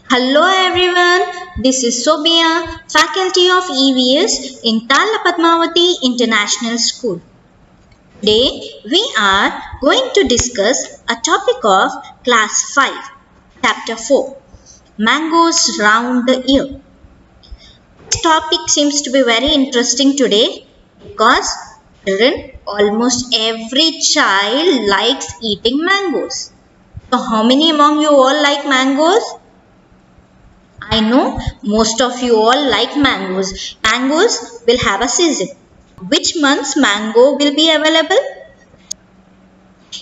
Hello everyone, this is Sobia, faculty of EVS in Tala Padmavati International School. Today we are going to discuss a topic of class 5, chapter 4, mangoes round the year. This topic seems to be very interesting today because children, almost every child likes eating mangoes. So how many among you all like mangoes? I know most of you all like mangoes. Mangoes will have a season. Which months mango will be available?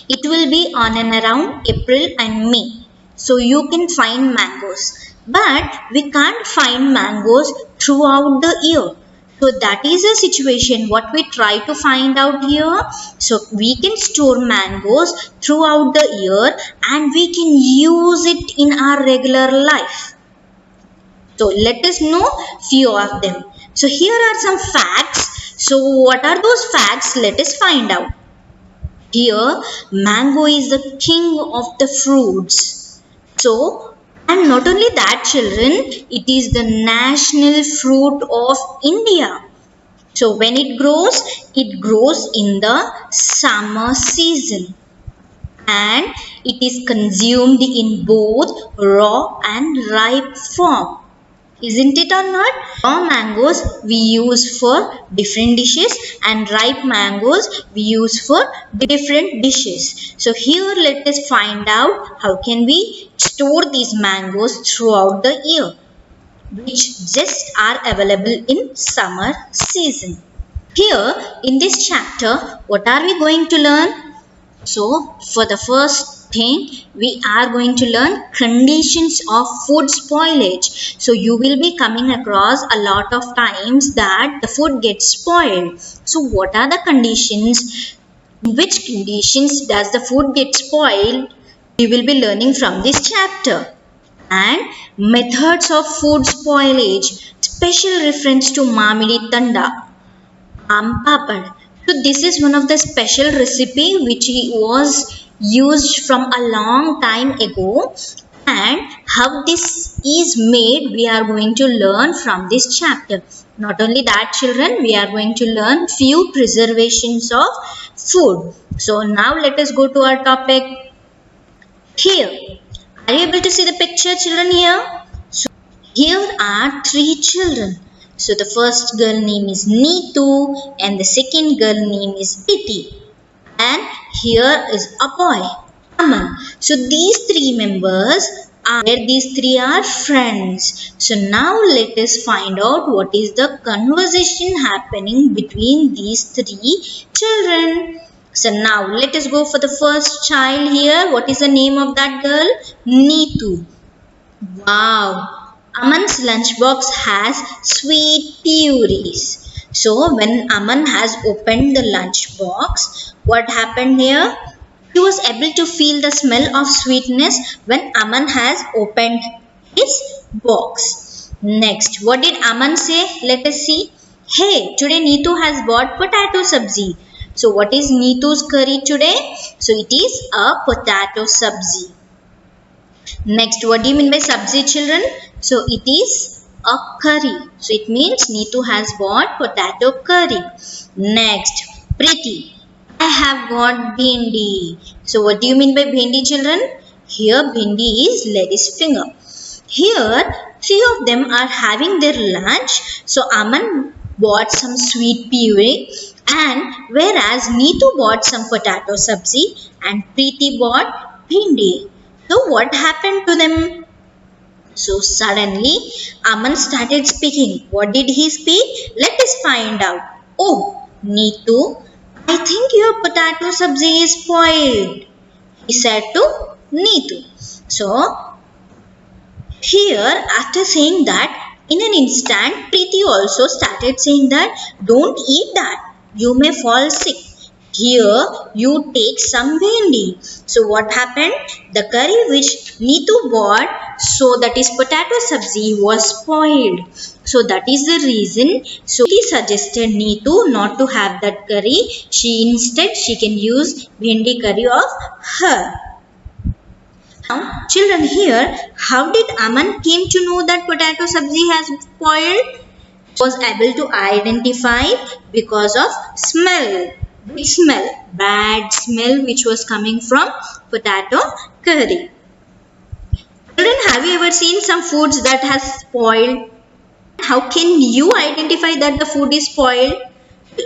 It will be on and around April and May. So you can find mangoes. But we can't find mangoes throughout the year. So that is a situation what we try to find out here. So we can store mangoes throughout the year and we can use it in our regular life. So let us know few of them. So here are some facts. So what are those facts? Let us find out. Here mango is the king of the fruits. So and not only that children, it is the national fruit of India. So when it grows in the summer season and it is consumed in both raw and ripe form. Isn't it or not? Raw mangoes we use for different dishes and ripe mangoes we use for different dishes. So here let us find out how can we store these mangoes throughout the year which just are available in summer season. Here in this chapter what are we going to learn? So, for the first thing, we are going to learn conditions of food spoilage. So, you will be coming across a lot of times that the food gets spoiled. So, what are the conditions? In which conditions does the food get spoiled? We will be learning from this chapter. And methods of food spoilage. Special reference to Mamidi Tanda. Papad. So this is one of the special recipe which was used from a long time ago and how this is made we are going to learn from this chapter. Not only that children, we are going to learn few preservations of food. So now let us go to our topic here. Are you able to see the picture children here? So here are three children. So the first girl name is Neetu and the second girl name is Priti. And here is a boy, Aman. So these three members are these three are friends. So now let us find out what is the conversation happening between these three children. So now let us go for the first child here. What is the name of that girl? Neetu. Wow, Aman's lunchbox has sweet purees. So when Aman has opened the lunchbox, what happened here? He was able to feel the smell of sweetness when Aman has opened his box. Next, what did Aman say? Let us see. Hey, today Neetu has bought potato sabzi. So what is Neetu's curry today? So it is a potato sabzi. Next, what do you mean by sabzi children? So it is a curry. So it means Neetu has bought potato curry. Next, Priti. I have got bhindi. So what do you mean by bhindi children? Here bhindi is lady's finger. Here three of them are having their lunch. So Aman bought some sweet puree and whereas Neetu bought some potato sabzi and Preeti bought bhindi. So what happened to them? So suddenly Aman started speaking. What did he speak? Let us find out. Oh, Neetu, I think your potato sabzi is spoiled, he said to Neetu. So here after saying that, in an instant Preeti also started saying that don't eat that, you may fall sick. Here you take some bhindi. So what happened? The curry which Neetu bought, so that is potato sabzi, was spoiled. So that is the reason. So he suggested Neetu not to have that curry. She can use bhindi curry of her. Now, children, here, how did Aman came to know that potato sabzi has spoiled? Was able to identify because of smell. Which smell? Bad smell which was coming from potato curry. Children, have you ever seen some foods that has spoiled? How can you identify that the food is spoiled?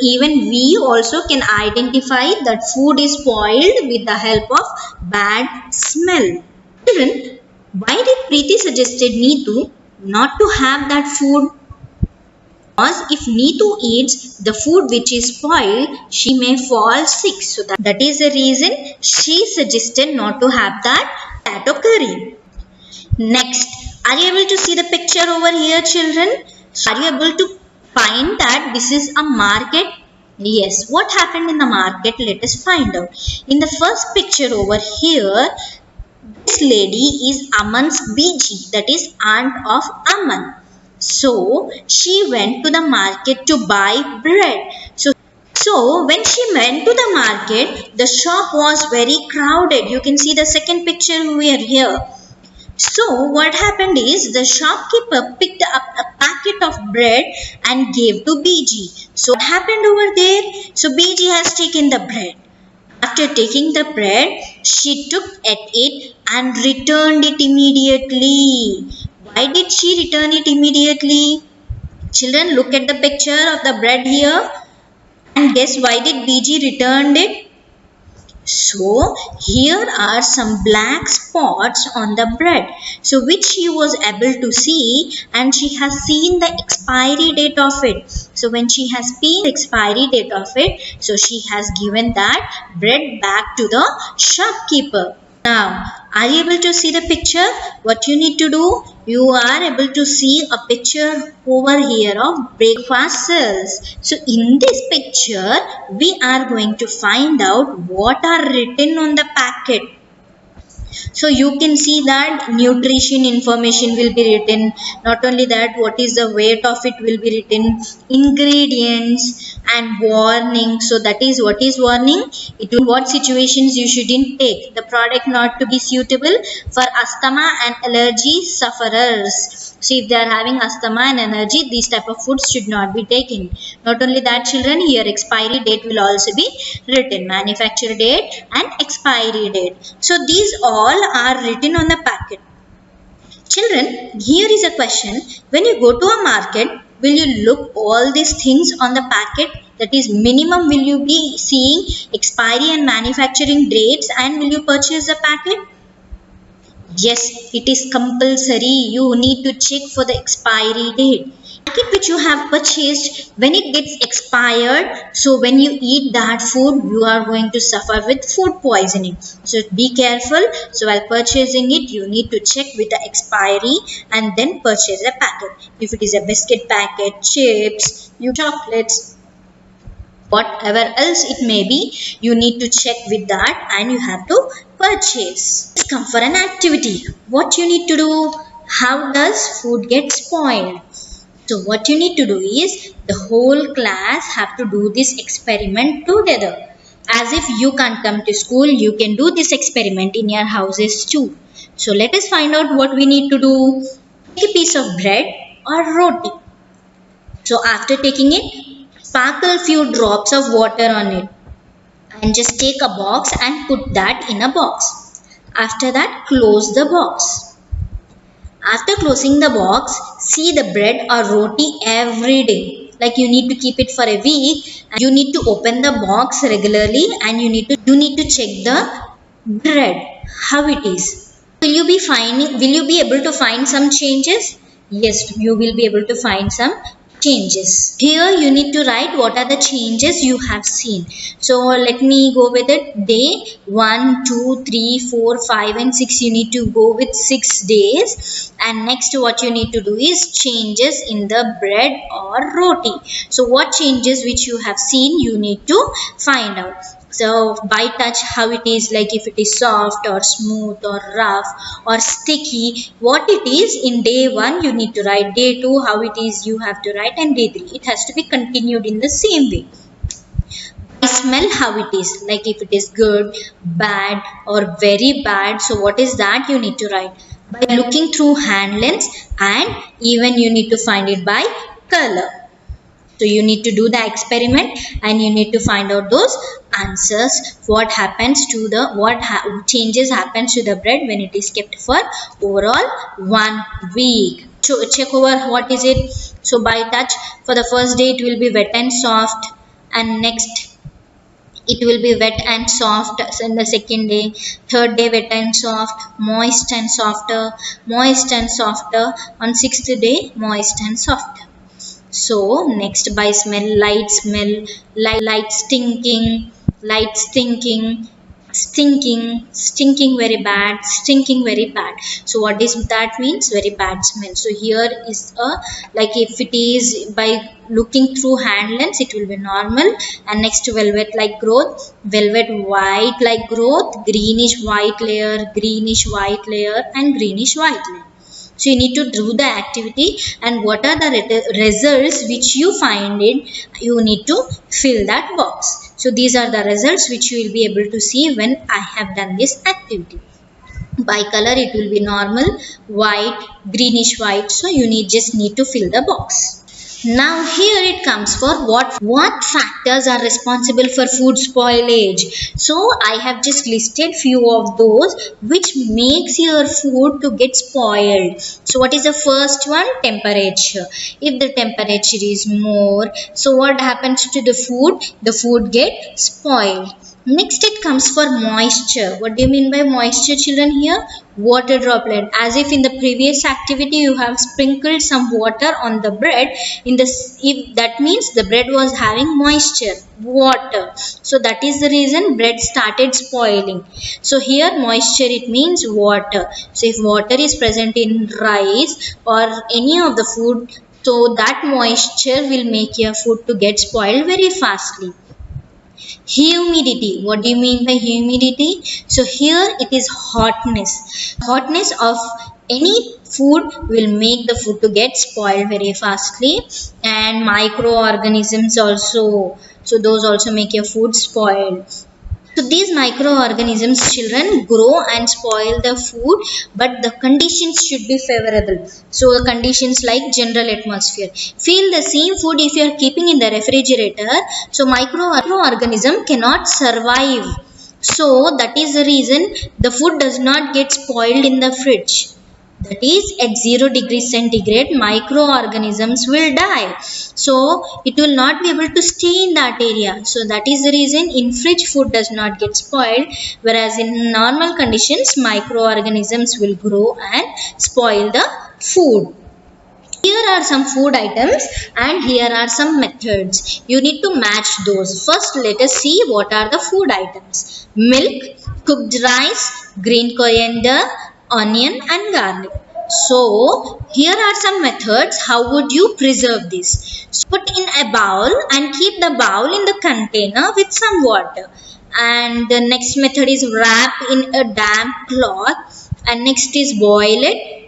Even we also can identify that food is spoiled with the help of bad smell. Children, why did Preeti suggested Neetu not to have that food? Because if Neetu eats the food which is spoiled, she may fall sick. So that is the reason she suggested not to have that potato curry. Next, are you able to see the picture over here, children? Are you able to find that this is a market? Yes, what happened in the market? Let us find out. In the first picture over here, this lady is Aman's Biji, that is aunt of Aman. So she went to the market to buy bread. So when she went to the market, the shop was very crowded. You can see the second picture we are here. So what happened is the shopkeeper picked up a packet of bread and gave to BG. So what happened over there? So BG has taken the bread. After taking the bread, she took at it and returned it immediately. Why did she return it immediately? Children, look at the picture of the bread here and guess why did BG returned it? So here are some black spots on the bread. So which she was able to see and she has seen the expiry date of it. So when she has seen the expiry date of it, so she has given that bread back to the shopkeeper. Now, are you able to see the picture? What you need to do? You are able to see a picture over here of breakfast cells. So, in this picture, we are going to find out what are written on the packet. So you can see that nutrition information will be written. Not only that, what is the weight of it will be written, ingredients and warning. So that is what is warning. It will what situations you shouldn't take. The product not to be suitable for asthma and allergy sufferers. So if they are having asthma and allergy, these type of foods should not be taken. Not only that, children, here expiry date will also be written. Manufacture date and expiry date. So these all are written on the packet. Children, here is a question. When you go to a market, will you look all these things on the packet? That is minimum will you be seeing expiry and manufacturing dates and will you purchase the packet? Yes, it is compulsory. You need to check for the expiry date. Packet which you have purchased, when it gets expired, so when you eat that food, you are going to suffer with food poisoning. So be careful. So while purchasing it, you need to check with the expiry and then purchase the packet. If it is a biscuit packet, chips, chocolates, whatever else it may be, you need to check with that and you have to purchase. Let's come for an activity. What you need to do? How does food get spoiled? So what you need to do is the whole class have to do this experiment together. As if you can't come to school, you can do this experiment in your houses too. So let us find out what we need to do. Take a piece of bread or roti. So after taking it, sparkle few drops of water on it and just take a box and put that in a box. After that, close the box. After closing the box, see the bread or roti every day. Like you need to keep it for a week. And you need to open the box regularly and you need to check the bread, how it is. Will you be able to find some changes? Yes, you will be able to find some changes. Here you need to write what are the changes you have seen. So let me go with it. Day 1, 2, 3, 4, 5 and 6. You need to go with 6 days. And next what you need to do is changes in the bread or roti. So what changes which you have seen you need to find out. So by touch how it is, like if it is soft or smooth or rough or sticky, what it is in day 1 you need to write, day 2 how it is you have to write, and day 3 it has to be continued in the same way. By smell how it is, like if it is good, bad or very bad. So what is that you need to write? By looking through hand lens, and even you need to find it by color. So you need to do the experiment and you need to find out those answers. What happens to the changes happens to the bread when it is kept for overall 1 week. So check over what is it. So by touch, for the first day it will be wet and soft, and next it will be wet and soft. So in the second day, third day wet and soft, moist and softer, moist and softer. On sixth day, moist and softer. So next, by smell, light stinking, light stinking, stinking very bad, stinking very bad. So what is that means? Very bad smell. So here is a, like if it is by looking through hand lens, it will be normal. And next, velvet like growth, velvet white like growth, greenish white layer, greenish white layer, and greenish white layer. So you need to do the activity, and what are the results which you find it, you need to fill that box. So these are the results which you will be able to see when I have done this activity. By color it will be normal, white, greenish white. So you just need to fill the box. Now here it comes for what factors are responsible for food spoilage. So I have just listed few of those which makes your food to get spoiled. So what is the first one? Temperature. If the temperature is more, so what happens to the food? The food get spoiled. Next it comes for moisture. What do you mean by moisture, children? Here, water droplet. As if in the previous activity you have sprinkled some water on the bread. If that means the bread was having moisture, water. So that is the reason bread started spoiling. So here moisture, it means water. So if water is present in rice or any of the food, so that moisture will make your food to get spoiled very fastly. Humidity. What do you mean by humidity? So here it is hotness. Hotness of any food will make the food to get spoiled very fastly. And microorganisms also. So those also make your food spoiled. So these microorganisms, children, grow and spoil the food, but the conditions should be favorable. So the conditions like general atmosphere. Feel the same food if you are keeping in the refrigerator, so microorganism cannot survive. So that is the reason the food does not get spoiled in the fridge. That is, at 0 degrees centigrade, microorganisms will die. So it will not be able to stay in that area. So that is the reason in fridge food does not get spoiled, whereas in normal conditions microorganisms will grow and spoil the food. Here are some food items and here are some methods. You need to match those. First, let us see what are the food items. Milk, cooked rice, green coriander, onion and garlic. So here are some methods. How would you preserve this? So put in a bowl and keep the bowl in the container with some water. And the next method is wrap in a damp cloth. And next is boil it.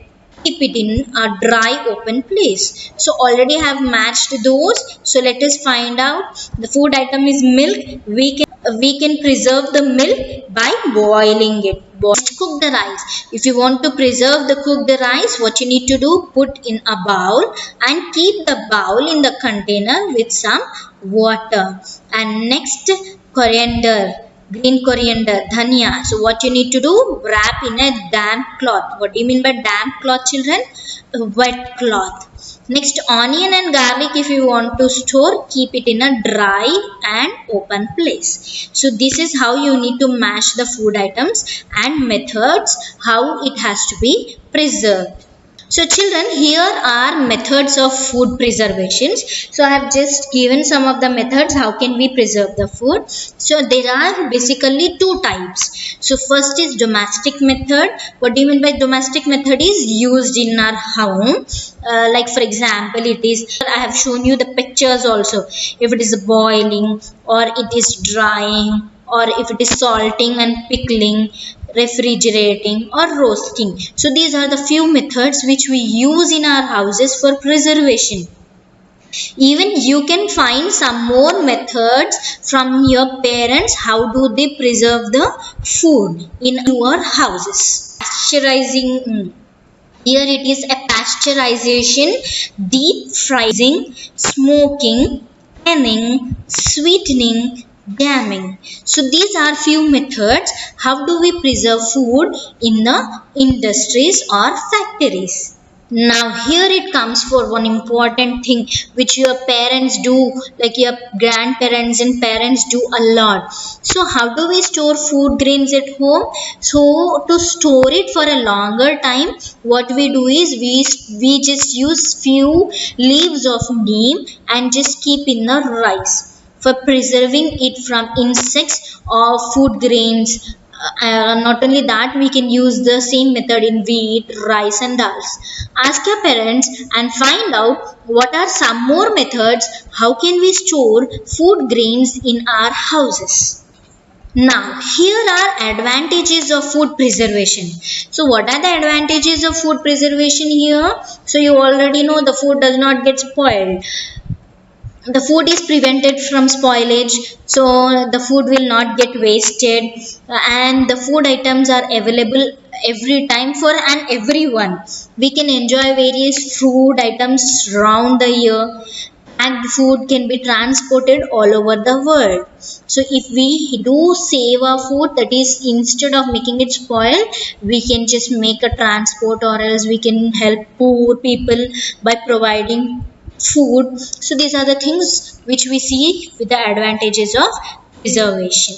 Keep it in a dry open place. So already have matched those. So let us find out. The food item is milk. We can preserve the milk by boiling it. Cook the rice. If you want to preserve the cooked rice, what you need to do, put in a bowl and keep the bowl in the container with some water. And next, coriander, green coriander, dhania. So what you need to do, wrap in a damp cloth. What do you mean by damp cloth, children? A wet cloth. Next, onion and garlic, if you want to store, keep it in a dry and open place. So this is how you need to mash the food items and methods how it has to be preserved. So children, here are methods of food preservations. So I have just given some of the methods how can we preserve the food. So there are basically two types. So first is domestic method. What do you mean by domestic method? Is used in our home. Like for example, it is, I have shown you the pictures also. If it is boiling or it is drying or if it is salting and pickling, refrigerating or roasting. So these are the few methods which we use in our houses for preservation. Even you can find some more methods from your parents. How do they preserve the food in your houses? Pasteurizing. Here it is a pasteurization, deep freezing, smoking, canning, sweetening, damming. So these are few methods. How do we preserve food in the industries or factories? Now here it comes for one important thing which your parents do, like your grandparents and parents do a lot. So how do we store food grains at home? So to store it for a longer time, what we do is we just use few leaves of neem and just keep in the rice for preserving it from insects or food grains. Not only that, we can use the same method in wheat, rice and dals. Ask your parents and find out what are some more methods. How can we store food grains in our houses? Now, here are advantages of food preservation. So, what are the advantages of food preservation here? So, you already know the food does not get spoiled. The food is prevented from spoilage, so the food will not get wasted, and the food items are available every time for and everyone. We can enjoy various food items round the year. Packed food can be transported all over the world. So if we do save our food, that is, instead of making it spoil, we can just make a transport, or else we can help poor people by providing food. So these are the things which we see with the advantages of preservation.